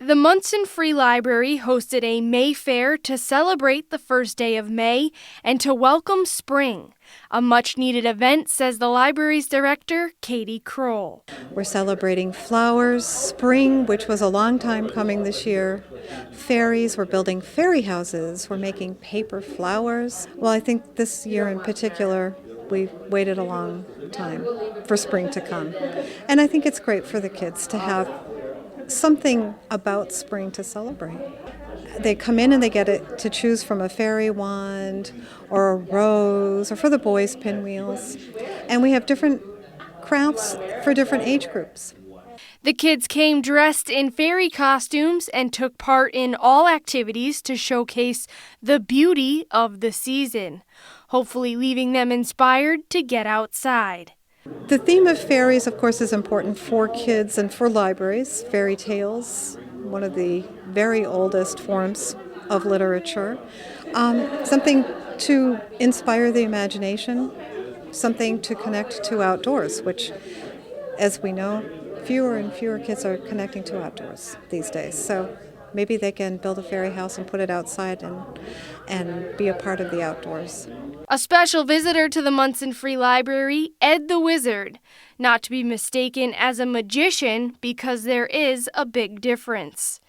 The Monson Free Library hosted a May Fair to celebrate the first day of May and to welcome spring. A much-needed event, says the library's director, Katie Kroll. We're celebrating flowers, spring, which was a long time coming this year. Fairies, we're building fairy houses. We're making paper flowers. Well, I think this year in particular, we waited a long time for spring to come. And I think it's great for the kids to have something about spring to celebrate. They come in and they get it to choose from a fairy wand or a rose, or for the boys, pinwheels. And we have different crafts for different age groups. The kids came dressed in fairy costumes and took part in all activities to showcase the beauty of the season, hopefully leaving them inspired to get outside. The theme of fairies, of course, is important for kids and for libraries. Fairy tales, one of the very oldest forms of literature. Something to inspire the imagination, something to connect to outdoors, which, as we know, fewer and fewer kids are connecting to outdoors these days. So maybe they can build a fairy house and put it outside and be a part of the outdoors. A special visitor to the Monson Free Library, Ed the Wizard, not to be mistaken as a magician because there is a big difference.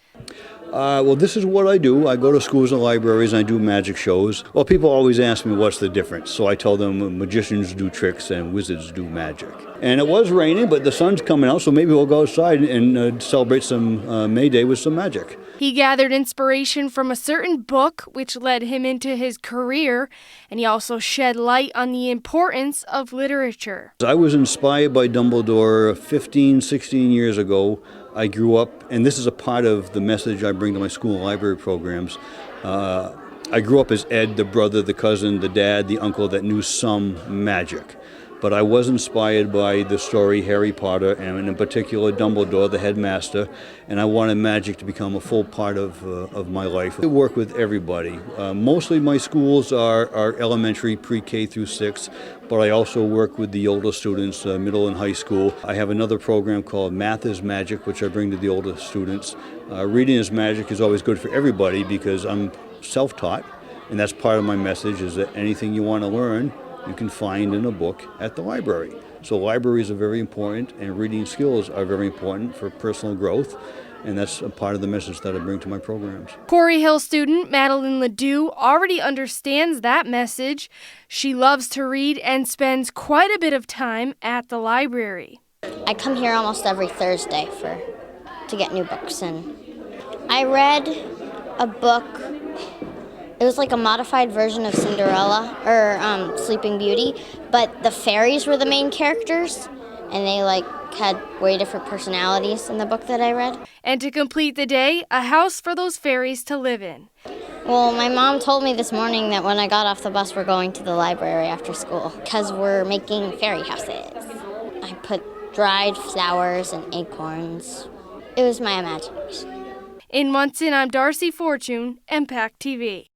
Well, this is what I do. I go to schools and libraries and I do magic shows. Well, people always ask me what's the difference. So I tell them magicians do tricks and wizards do magic. And it was raining, but the sun's coming out, so maybe we'll go outside and celebrate some May Day with some magic. He gathered inspiration from a certain book, which led him into his career, and he also shed light on the importance of literature. I was inspired by Dumbledore 15, 16 years ago. I grew up, and this is a part of the message I bring to my school and library programs. I grew up as Ed, the brother, the cousin, the dad, the uncle that knew some magic. But I was inspired by the story Harry Potter, and in particular Dumbledore, the headmaster, and I wanted magic to become a full part of my life. I work with everybody. Mostly my schools are elementary, pre-K through 6, but I also work with the older students, middle and high school. I have another program called Math is Magic, which I bring to the older students. Reading is Magic is always good for everybody because I'm self-taught, and that's part of my message, is that anything you want to learn, you can find in a book at the library. So libraries are very important, and reading skills are very important for personal growth, and that's a part of the message that I bring to my programs. Corey Hill student Madeline Ledoux already understands that message. She loves to read and spends quite a bit of time at the library. I come here almost every Thursday to get new books, and I read a book. It was like a modified version of Cinderella, or Sleeping Beauty, but the fairies were the main characters, and they had way different personalities in the book that I read. And to complete the day, a house for those fairies to live in. Well, my mom told me this morning that when I got off the bus, we're going to the library after school, because we're making fairy houses. I put dried flowers and acorns. It was my imagination. In Monson, I'm Darcy Fortune, M-PACT TV.